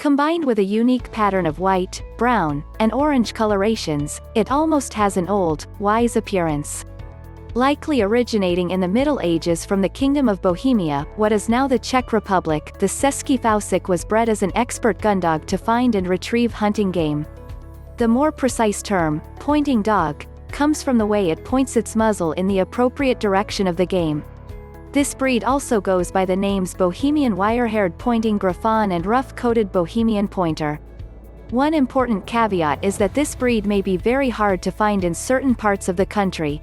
Combined with a unique pattern of white, brown, and orange colorations, it almost has an old, wise appearance. Likely originating in the Middle Ages from the Kingdom of Bohemia, what is now the Czech Republic, the Cesky Fousek was bred as an expert gundog to find and retrieve hunting game. The more precise term, pointing dog, comes from the way it points its muzzle in the appropriate direction of the game. This breed also goes by the names Bohemian wirehaired pointing Griffon and rough-coated Bohemian pointer. One important caveat is that this breed may be very hard to find in certain parts of the country.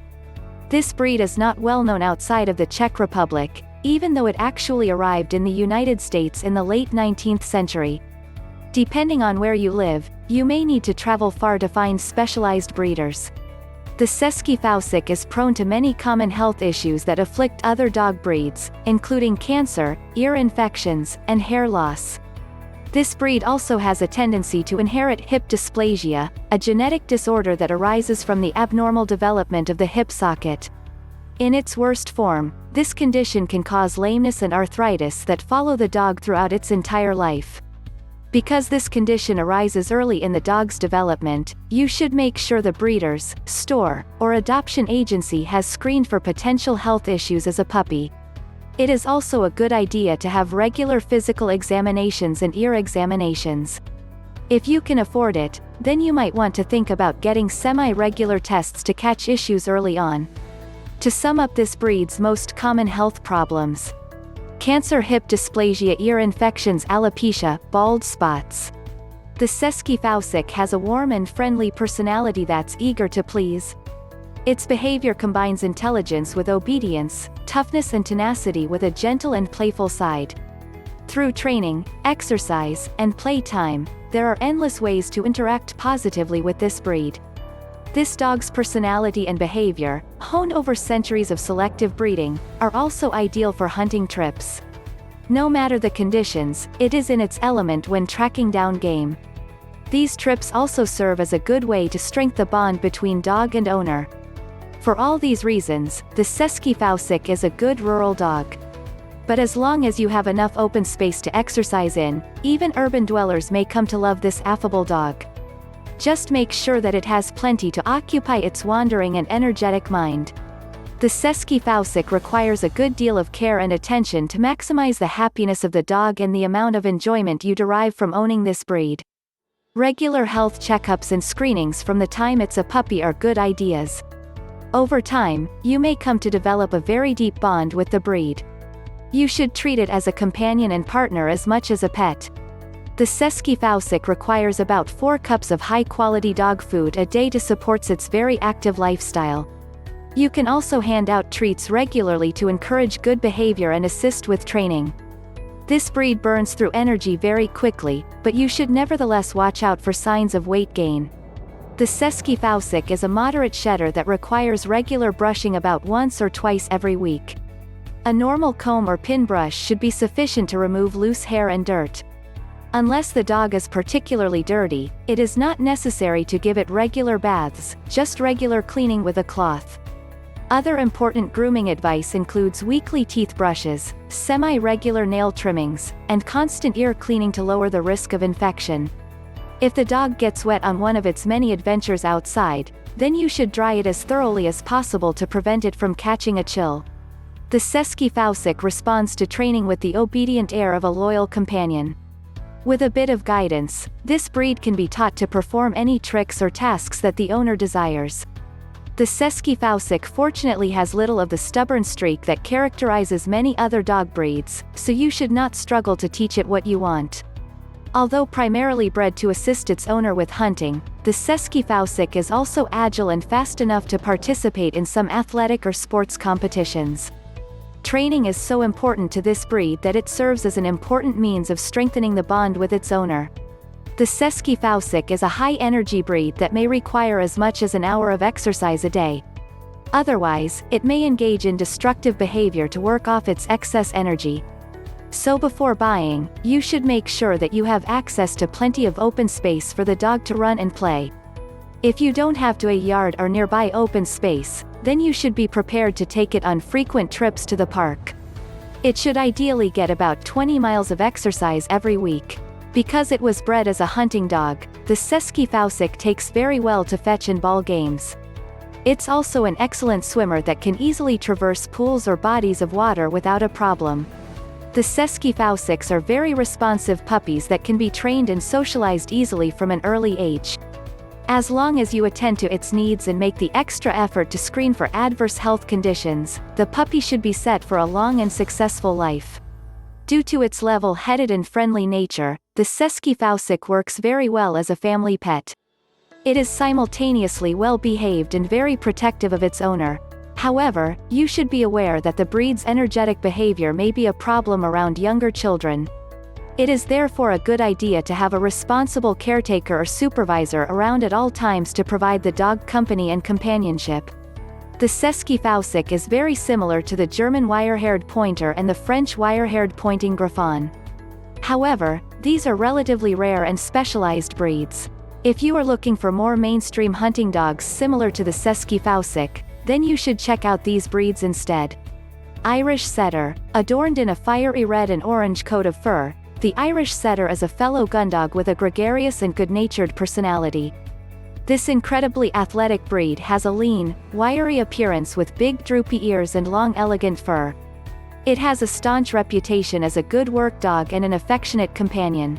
This breed is not well known outside of the Czech Republic, even though it actually arrived in the United States in the late 19th century. Depending on where you live, you may need to travel far to find specialized breeders. The Cesky Fousek is prone to many common health issues that afflict other dog breeds, including cancer, ear infections, and hair loss. This breed also has a tendency to inherit hip dysplasia, a genetic disorder that arises from the abnormal development of the hip socket. In its worst form, this condition can cause lameness and arthritis that follow the dog throughout its entire life. Because this condition arises early in the dog's development, you should make sure the breeder's, store, or adoption agency has screened for potential health issues as a puppy. It is also a good idea to have regular physical examinations and ear examinations. If you can afford it, then you might want to think about getting semi-regular tests to catch issues early on. To sum up this breed's most common health problems: cancer, hip dysplasia, ear infections, alopecia, bald spots. The Cesky Fousek has a warm and friendly personality that's eager to please. Its behavior combines intelligence with obedience, toughness and tenacity with a gentle and playful side. Through training, exercise, and playtime, there are endless ways to interact positively with this breed. This dog's personality and behavior, honed over centuries of selective breeding, are also ideal for hunting trips. No matter the conditions, it is in its element when tracking down game. These trips also serve as a good way to strengthen the bond between dog and owner. For all these reasons, the Cesky Fousek is a good rural dog. But as long as you have enough open space to exercise in, even urban dwellers may come to love this affable dog. Just make sure that it has plenty to occupy its wandering and energetic mind. The Cesky Fousek requires a good deal of care and attention to maximize the happiness of the dog and the amount of enjoyment you derive from owning this breed. Regular health checkups and screenings from the time it's a puppy are good ideas. Over time, you may come to develop a very deep bond with the breed. You should treat it as a companion and partner as much as a pet. The Cesky Fousek requires about 4 cups of high-quality dog food a day to support its very active lifestyle. You can also hand out treats regularly to encourage good behavior and assist with training. This breed burns through energy very quickly, but you should nevertheless watch out for signs of weight gain. The Cesky Fousek is a moderate shedder that requires regular brushing about once or twice every week. A normal comb or pin brush should be sufficient to remove loose hair and dirt. Unless the dog is particularly dirty, it is not necessary to give it regular baths, just regular cleaning with a cloth. Other important grooming advice includes weekly teeth brushes, semi-regular nail trimmings, and constant ear cleaning to lower the risk of infection. If the dog gets wet on one of its many adventures outside, then you should dry it as thoroughly as possible to prevent it from catching a chill. The Cesky Fousek responds to training with the obedient air of a loyal companion. With a bit of guidance, this breed can be taught to perform any tricks or tasks that the owner desires. The Cesky Fousek fortunately has little of the stubborn streak that characterizes many other dog breeds, so you should not struggle to teach it what you want. Although primarily bred to assist its owner with hunting, the Cesky Fousek is also agile and fast enough to participate in some athletic or sports competitions. Training is so important to this breed that it serves as an important means of strengthening the bond with its owner. The Cesky Fousek is a high-energy breed that may require as much as an hour of exercise a day. Otherwise, it may engage in destructive behavior to work off its excess energy. So before buying, you should make sure that you have access to plenty of open space for the dog to run and play. If you don't have a yard or nearby open space, then you should be prepared to take it on frequent trips to the park. It should ideally get about 20 miles of exercise every week. Because it was bred as a hunting dog, the Cesky Fousek takes very well to fetch and ball games. It's also an excellent swimmer that can easily traverse pools or bodies of water without a problem. The Cesky Fouseks are very responsive puppies that can be trained and socialized easily from an early age. As long as you attend to its needs and make the extra effort to screen for adverse health conditions, the puppy should be set for a long and successful life. Due to its level-headed and friendly nature, the Cesky Fousek works very well as a family pet. It is simultaneously well-behaved and very protective of its owner. However, you should be aware that the breed's energetic behavior may be a problem around younger children. It is therefore a good idea to have a responsible caretaker or supervisor around at all times to provide the dog company and companionship. The Cesky Fousek is very similar to the German wirehaired pointer and the French wirehaired pointing Griffon. However, these are relatively rare and specialized breeds. If you are looking for more mainstream hunting dogs similar to the Cesky Fousek, then you should check out these breeds instead. Irish Setter. Adorned in a fiery red and orange coat of fur, the Irish Setter is a fellow gundog with a gregarious and good-natured personality. This incredibly athletic breed has a lean, wiry appearance with big droopy ears and long elegant fur. It has a staunch reputation as a good work dog and an affectionate companion.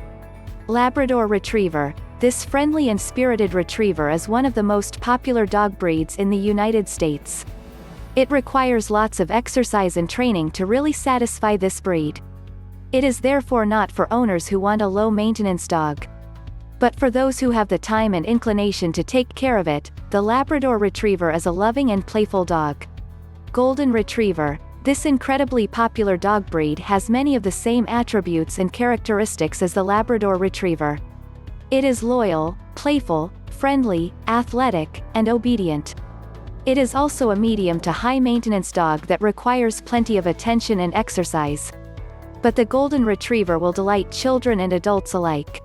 Labrador Retriever. This friendly and spirited retriever is one of the most popular dog breeds in the United States. It requires lots of exercise and training to really satisfy this breed. It is therefore not for owners who want a low-maintenance dog. But for those who have the time and inclination to take care of it, the Labrador Retriever is a loving and playful dog. Golden Retriever. This incredibly popular dog breed has many of the same attributes and characteristics as the Labrador Retriever. It is loyal, playful, friendly, athletic, and obedient. It is also a medium to high-maintenance dog that requires plenty of attention and exercise. But the Golden Retriever will delight children and adults alike.